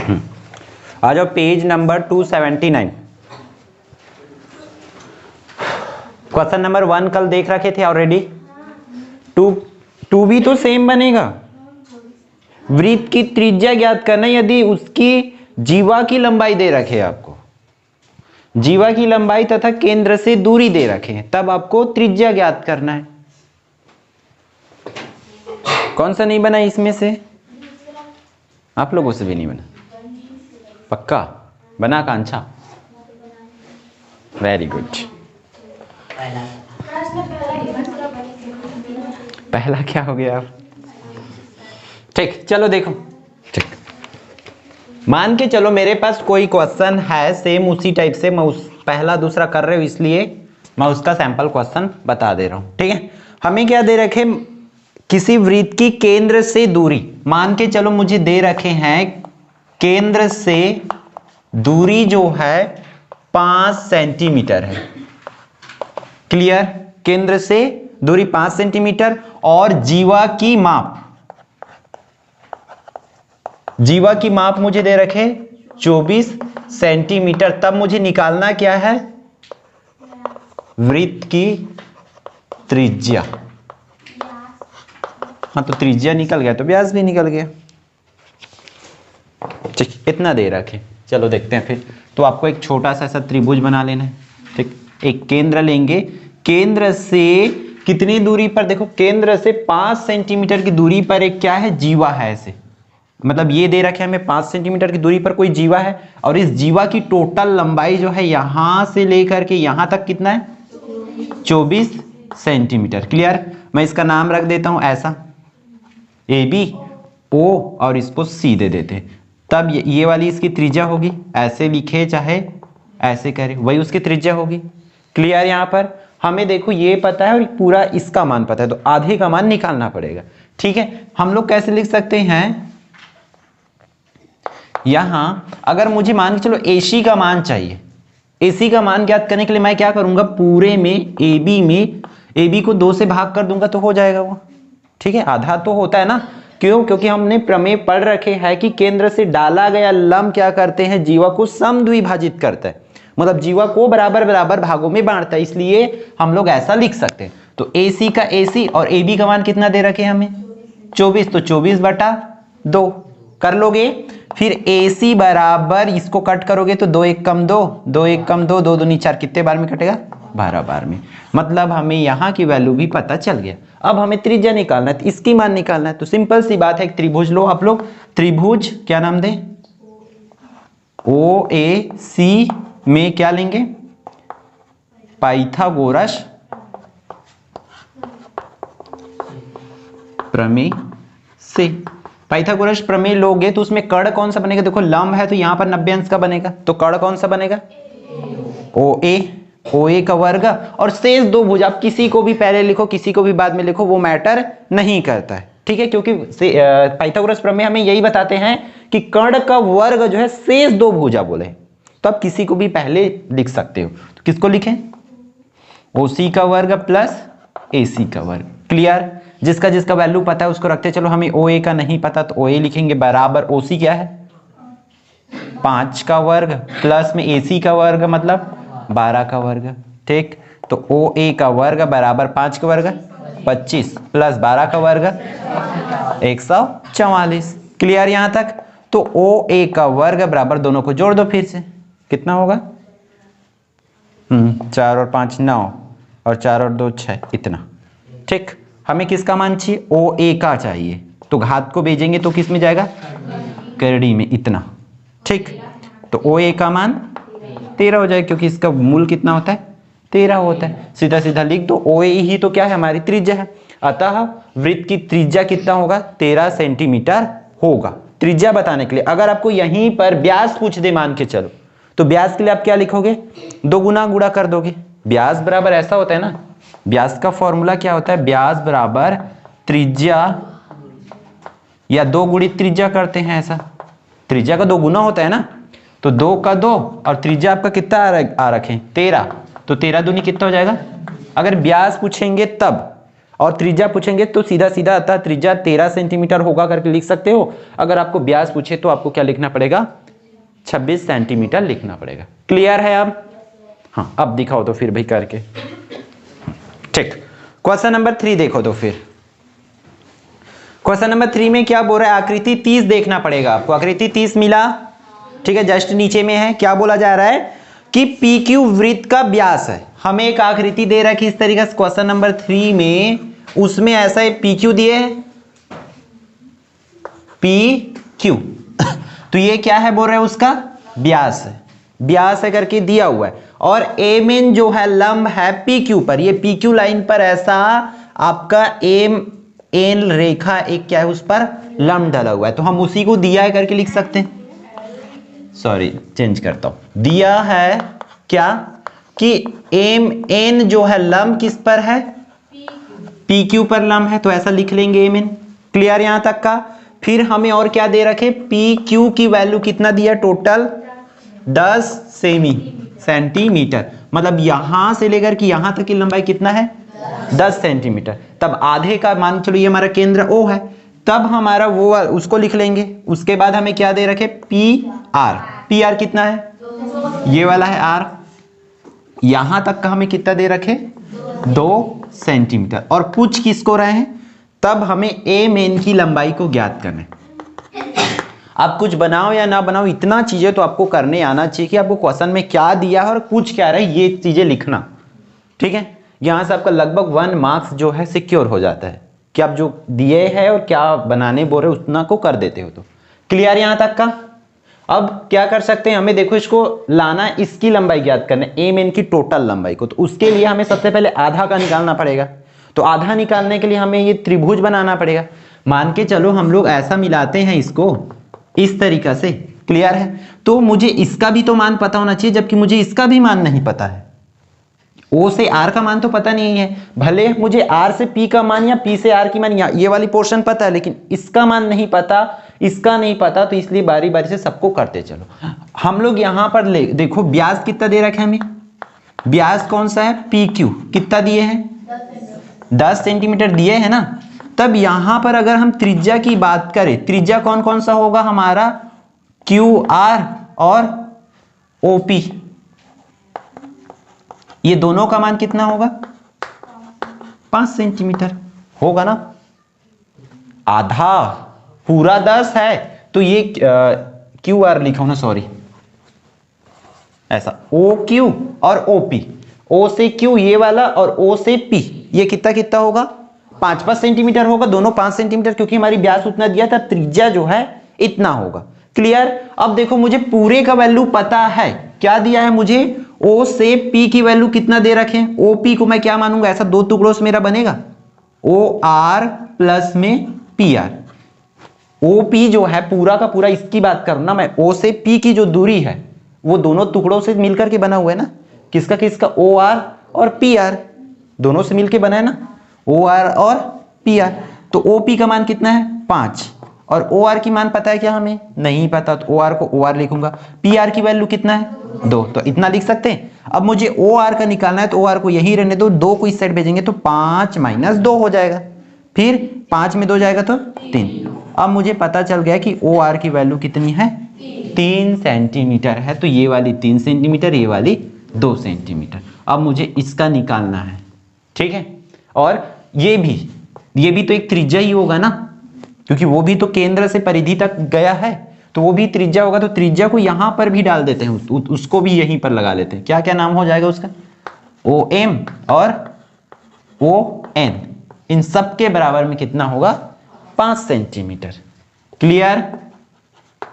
आ जाओ page number 279। Question number 1 कल देख रखे थे ऑलरेडी। टू भी तो सेम बनेगा। वृत्त की त्रिज्या ज्ञात करना यदि उसकी जीवा की लंबाई दे रखे आपको, जीवा की लंबाई तथा केंद्र से दूरी दे रखे हैं, तब आपको त्रिज्या ज्ञात करना है। कौन सा नहीं बना इसमें से? आप लोगों से भी नहीं बना? पक्का बना कांचा? Very good. पहला क्या हो गया? ठीक, चलो देखो। ठीक, मान के चलो मेरे पास कोई क्वेश्चन है सेम उसी टाइप से, मैं उस पहला दूसरा कर रहे हो इसलिए मैं उसका सैंपल क्वेश्चन बता दे रहा हूं। ठीक है, हमें क्या दे रखे? किसी वृत्त की केंद्र से दूरी, मान के चलो मुझे दे रखे हैं केंद्र से दूरी जो है 5 सेंटीमीटर है। क्लियर? केंद्र से दूरी 5 सेंटीमीटर और जीवा की माप, जीवा की माप मुझे दे रखे 24 सेंटीमीटर। तब मुझे निकालना क्या है? वृत्त की त्रिज्या। हाँ, तो त्रिज्या निकल गया तो व्यास भी निकल गया। ठीक, इतना दे रखे। चलो देखते हैं फिर। तो आपको एक छोटा सा ऐसा त्रिभुज बना लेना है। ठीक, एक केंद्र लेंगे, केंद्र से कितनी दूरी पर? देखो केंद्र से 5 सेंटीमीटर की दूरी पर एक क्या है? जीवा है। ऐसे मतलब ये दे रखे हमें 5 सेंटीमीटर की दूरी पर कोई जीवा है और इस जीवा की टोटल लंबाई जो है यहां से लेकर के यहां तक कितना है? 24 सेंटीमीटर। क्लियर? मैं इसका नाम रख देता हूं ऐसा, ए बी ओ, और इसको सी दे देते हैं। तब ये वाली इसकी त्रिज्या होगी, ऐसे लिखे चाहे ऐसे करें, वही उसकी त्रिज्या होगी। क्लियर? यहां पर हमें देखो ये पता है और पूरा इसका मान पता है, तो आधे का मान निकालना पड़ेगा। ठीक है, हम लोग कैसे लिख सकते हैं? यहां अगर मुझे मान के चलो AC का मान चाहिए, AC का मान ज्ञात करने के लिए मैं क्या करूंगा? पूरे में AB को 2 से भाग कर दूंगा तो हो जाएगा वो। ठीक है, आधा तो होता है ना। क्यों? क्योंकि हमने प्रमेय पढ़ रखे हैं कि केंद्र से डाला गया लंब क्या करते हैं? जीवा को समद्विभाजित करता है, मतलब जीवा को बराबर बराबर भागों में बांटता है, इसलिए हम लोग ऐसा लिख सकते हैं। तो AC का AC और AB का मान कितना दे रखे हमें? 24, तो 24/2 कर लोगे। फिर AC बराबर, इसको कट करोगे तो 2 1 कम 2, 2 1 कम 2, 2 दूनी 4, कितने बार में कटेगा? 12 बार में। मतलब हमें यहाँ की वैल्यू भी पता चल गया। अब हमें त्रिज्या निकालना है, तो इसकी मान निकालना है। तो सिंपल सी बात है, एक त्रिभुज लो आप लोग। त्रिभुज क्या नाम दें? OAC में क्या लेंगे? पाइथागोरस प्रमेय से। पाइथागोरस प्रमेय लोगे तो उसमें कर्ण कौन सा बनेगा? देखो लंब है तो यहां पर 90 अंश का बनेगा, तो कर्ण कौन सा बनेगा? OA का वर्ग। और शेष दो भुज, आप किसी को भी पहले लिखो किसी को भी बाद में लिखो, वो मैटर नहीं करता है। ठीक है, क्योंकि पाइथागोरस प्रमेय हमें यही बताते हैं कि कर्ण का वर्ग जो है शेष दो भुजा बोले, तो आप किसी को भी पहले लिख सकते हो। तो किसको लिखें? OC का वर्ग प्लस AC का वर्ग। क्लियर? जिसका जिसका वैल्यू पता है उसको रखते चलो। हमें OA का नहीं पता तो OA लिखेंगे, बराबर OC क्या है? 5 का वर्ग प्लस में AC का वर्ग मतलब 12 का वर्ग। ठीक, तो OA का वर्ग बराबर 5 का वर्ग 25 प्लस 12 का वर्ग 144। क्लियर यहां तक? तो OA का वर्ग बराबर, दोनों को जोड़ दो फिर से, कितना होगा? 4 और 5 9 और 4 और 2 6, इतना। ठीक, हमें किसका मान चाहिए? OA का चाहिए, तो घात को भेजेंगे तो किस में जाएगा? करड़ी में, इतना। ठीक, तो OA का मान 13 हो जाएगा, क्योंकि इसका मूल कितना होता है? 13 होता है। सीधा सीधा लिख दो, OA ही तो क्या है? हमारी त्रिज्या है। अतः वृत्त की त्रिज्या कितना होगा? 13 सेंटीमीटर होगा। त्रिज्या बताने के लिए अगर आपको यहीं पर व्यास पूछ दे मान के चलो, तो व्यास के लिए आप क्या लिखोगे? 2 गुना गुणा कर दोगे। व्यास बराबर ऐसा होता है ना, व्यास का फॉर्मूला क्या होता है? व्यास बराबर त्रिज्या या 2 गुणित त्रिज्या करते हैं ऐसा। त्रिज्या का 2 गुना होता है ना, तो 2 का 2 और त्रिज्या आपका कितना आ रखे? 13, तो 13 दूनी कितना हो जाएगा? अगर व्यास पूछेंगे तब, और त्रिज्या पूछेंगे तो सीधा सीधा आता त्रिज्या 13 सेंटीमीटर होगा करके लिख सकते हो। अगर आपको व्यास पूछे तो आपको क्या लिखना पड़ेगा, 26 सेंटीमीटर लिखना पड़ेगा। क्लियर है अब? हाँ, अब दिखाओ तो फिर भाई करके। ठीक, क्वेश्चन नंबर 3 देखो तो फिर क्वेश्चन नंबर 3 में क्या बोल रहा है, आकृति 30 देखना पड़ेगा आपको। आकृति 30 मिला, ठीक है, जस्ट नीचे में है। क्या बोला जा रहा है कि पी क्यू वृत्त का व्यास है। हमें एक आकृति दे रखी इस तरीके से क्वेश्चन नंबर 3 में, उसमें ऐसा है पी क्यू दिए है, पी क्यू तो ये क्या है बोल रहे हैं, उसका व्यास है, व्यास है करके दिया हुआ है। और एम एन जो है लंब है पी क्यू पर, ये पी क्यू लाइन पर ऐसा आपका एम एन रेखा एक क्या है उस पर लंब डाला हुआ है, तो हम उसी को दिया है करके लिख सकते हैं। सॉरी, चेंज करता हूं, दिया है क्या कि एम एन जो है लंब किस पर है, पी क्यू पर लंब है, तो ऐसा लिख लेंगे एम एन। क्लियर यहां तक का? फिर हमें और क्या दे रखे, पी क्यू की वैल्यू कितना दिया, टोटल 10 सेंटीमीटर, मतलब यहां से लेकर कि यहां तक की लंबाई कितना है, 10 सेंटीमीटर। तब आधे का मान चलो ये हमारा केंद्र ओ है, तब हमारा वो उसको लिख लेंगे। उसके बाद हमें क्या दे रखे, पी आर कितना है, ये वाला है आर, यहां तक का हमें कितना दे रखे, 2 सेंटीमीटर। और पूछ किसको रहे हैं, तब हमें एम एन की लंबाई को ज्ञात करना है। आप कुछ बनाओ या ना बनाओ, इतना चीजें तो आपको करने आना चाहिए कि आपको क्वेश्चन में क्या दिया है और पूछ क्या रहा है, ये चीजें लिखना। ठीक है, यहां से आपका लगभग 1 मार्क्स जो है सिक्योर हो जाता है कि आप जो दिए हैं और क्या बनाने बोल रहे हो उतना को कर देते हो। तो क्लियर यहां तक का? अब क्या कर सकते हैं, हमें देखो इसको लाना, इसकी लंबाई ज्ञात करना है, एम एन की टोटल लंबाई को। तो उसके लिए हमें सबसे पहले आधा का निकालना पड़ेगा। तो आधा निकालने के लिए हमें ये त्रिभुज बनाना पड़ेगा। मान के चलो हम लोग ऐसा मिलाते हैं इसको इस तरीका से। क्लियर है? तो मुझे इसका भी तो मान पता होना चाहिए, जबकि मुझे इसका भी मान नहीं पता है। ओ से आर का मान तो पता नहीं है, भले मुझे आर से पी का मान या पी से आर की मान, ये वाली पोर्शन पता है, लेकिन इसका मान नहीं पता, इसका नहीं पता, तो इसलिए बारी बारी से सबको करते चलो। हम लोग यहां पर ले देखो व्यास कितना दे रखा है हमें, व्यास कौन सा है, पी क्यू कितना दिए हैं, 10 सेंटीमीटर दिए है ना। तब यहां पर अगर हम त्रिज्या की बात करें, त्रिज्या कौन कौन सा होगा हमारा, क्यू आर और ओपी, ये दोनों का मान कितना होगा, 5 सेंटीमीटर होगा ना। आधा पूरा 10 है तो ये क्यू आर लिखा हूं ना, सॉरी, ऐसा ओ क्यू और ओ पी, ओ से क्यू ये वाला और ओ से पी, ये कितना कितना होगा, 5 सेंटीमीटर होगा, दोनों 5 सेंटीमीटर, क्योंकि हमारी व्यास उतना दिया था, त्रिज्या जो है इतना होगा। क्लियर? अब देखो मुझे पूरे का वैल्यू पता है, क्या दिया है मुझे, ओ से पी की वैल्यू कितना दे रखे, ओ पी को मैं क्या मानूंगा, ऐसा 2 टुकड़ों से मेरा बनेगा, ओ आर प्लस में पी आर। ओ पी जो है पूरा का पूरा, इसकी बात करूं ना मैं, ओ से पी की जो दूरी है वो दोनों टुकड़ों से मिलकर के बना हुआ है ना, किसका किसका, ओ आर और पी आर, दोनों से मिलकर बना है ना, ओ आर और पी आर। तो ओ पी का मान कितना है, 5, और ओ आर की मान पता है क्या, हमें नहीं पता, तो ओ आर को ओ आर लिखूंगा, पी आर की वैल्यू कितना है, 2, तो इतना लिख सकते हैं। अब मुझे ओ आर का निकालना है, तो ओ आर को यही रहने दो, 2 को इस साइड भेजेंगे तो 5 - 2 हो जाएगा, फिर 5 में 2 जाएगा तो 3। अब मुझे पता चल गया कि ओ आर की वैल्यू कितनी है, 3 सेंटीमीटर है। तो ये वाली 3 सेंटीमीटर, ये वाली 2 सेंटीमीटर। अब मुझे इसका निकालना है, ठीक है। और ये भी तो एक त्रिज्या ही होगा ना, क्योंकि वो भी तो केंद्र से परिधि तक गया है, तो वो भी त्रिज्या होगा। तो त्रिज्या को यहां पर भी डाल देते हैं, उसको भी यहीं पर लगा लेते हैं। क्या क्या नाम हो जाएगा उसका, ओ एम और ओ एन, इन सब के बराबर में कितना होगा, 5 सेंटीमीटर। क्लियर?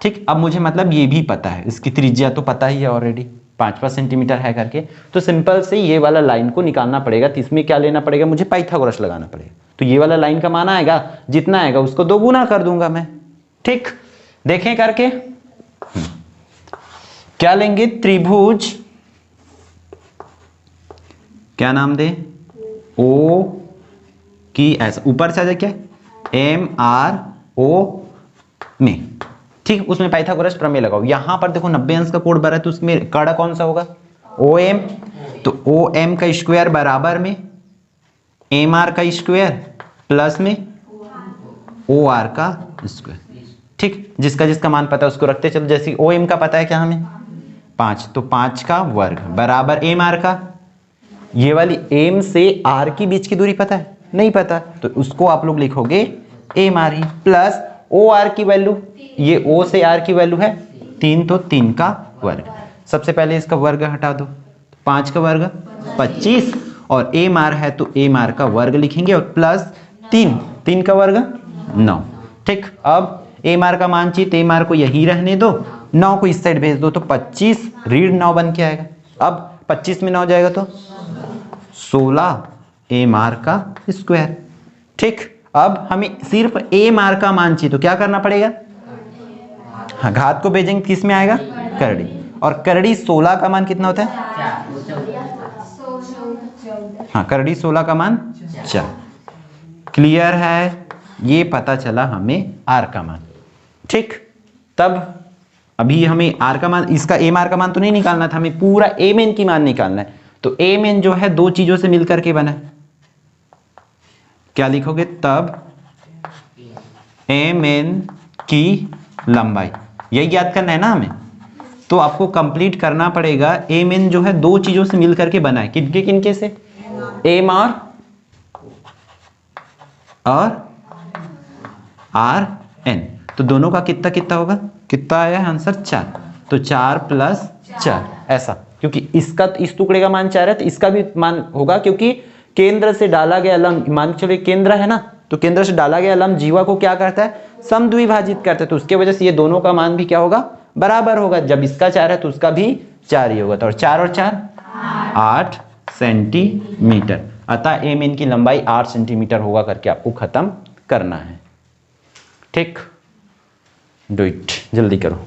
ठीक। अब मुझे मतलब ये भी पता है, इसकी त्रिज्या तो पता ही है ऑलरेडी, 5 सेंटीमीटर है करके। तो सिंपल से ये वाला लाइन को निकालना पड़ेगा। तो इसमें क्या लेना पड़ेगा, मुझे पाइथागोरस लगाना पड़ेगा। तो ये वाला लाइन का मान आएगा, जितना आएगा उसको 2 गुना कर दूंगा मैं। ठीक, देखें करके क्या लेंगे, त्रिभुज, क्या नाम दे, ओ की ऐसा ऊपर से आ जाए क्या, एम आर ओ में, ठीक। उसमें पाइथागोरस प्रमेय लगाओ। यहां पर देखो 90 अंश का कोण बना है, तो उसमें कड़ा कौन सा होगा, ओ एम। तो ओ एम का स्क्वायर बराबर में एम आर का स्क्वायर प्लस में ओ आर का स्क्वायर। ठीक, जिसका जिसका मान पता है उसको रखते चलो। जैसे ओ एम का पता है क्या हमें 5, तो 5 का वर्ग बराबर एम आर का, ये वाली एम से आर की बीच की दूरी पता है नहीं पता, तो उसको आप लोग लिखोगे एम आर ही प्लस ओ आर की वैल्यू, ये ओ से आर की वैल्यू है 3, तो 3 का वर्ग। सबसे पहले इसका वर्ग हटा दो, 5 का वर्ग 25 और एम आर है तो एम आर का वर्ग लिखेंगे और प्लस 3 का वर्ग 9। ठीक, अब एम आर का मान चाहिए तो एम आर को यही रहने दो, 9 को इस साइड भेज दो तो 25 रीड 9 बन के आएगा। अब 25 में 9 जाएगा तो 16 एम आर का स्क्वायर। ठीक, अब हमें सिर्फ एम आर का मान चाहिए तो क्या करना पड़ेगा, हाँ घात को भेजेंगे किस में आएगा करड़ी, और करड़ी 16 का मान कितना होता है, हाँ करड़ी 16 का मान 4। क्लियर है, ये पता चला हमें आर का मान। ठीक, तब अभी हमें आर का मान, इसका एम आर का मान तो नहीं निकालना था, हमें पूरा एम एन की मान निकालना है। तो एम एन जो है दो चीजों से मिलकर के बना है, क्या लिखोगे तब एम एन की लंबाई, यही याद करना है ना हमें। तो आपको कंप्लीट करना पड़ेगा, एम एन जो है दो चीजों से मिलकर के बना है, किनके किनके से, एम आर एन, तो दोनों का कितना कितना होगा, कितना आया आंसर 4, तो 4 + 4 ऐसा, क्योंकि इसका इस टुकड़े का मान 4 है तो इसका भी मान होगा, क्योंकि केंद्र से डाला गया लंब, मान के चलो केंद्र है ना, तो केंद्र से डाला गया लंब जीवा को क्या करता है, समद्विभाजित करता है, तो उसके वजह से ये दोनों का मान भी क्या होगा, बराबर होगा। जब इसका 4 है तो उसका भी 4 ही होगा, तो 4 और 4 8 सेंटीमीटर। अतः एम एन की लंबाई 8 सेंटीमीटर होगा करके आपको खत्म करना है। ठीक, डू इट, जल्दी करो।